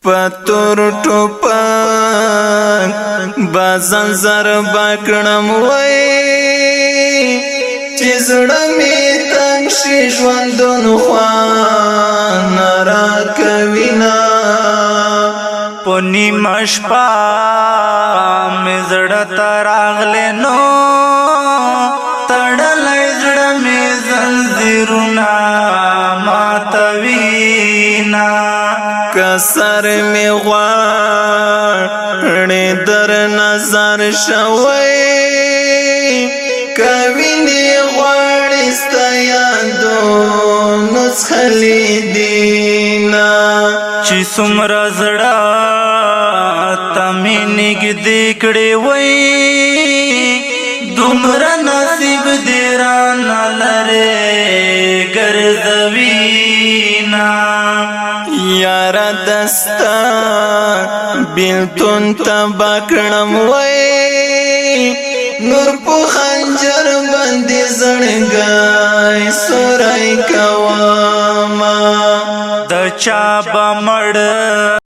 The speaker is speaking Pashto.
پتور ټوپک بازن زر باکړم وای چې زړه می تنګ شي ژوندون خوان را کوینا پونی مشپا می زړه تراغله نو تړلای زړه می زنجیرونه ماتوینا کسر می غواړې در نظر شوي کوینې غواړې ستا یادونو څخلې دینا چې څومره زړه ته مې نږدې کړې وای دومره نصیب دې رانه لرې ګرځوینا یارا دستا بیلتون تبا کړم وای نور په خنجر باندې زړګای سورای کواما د چا بمړ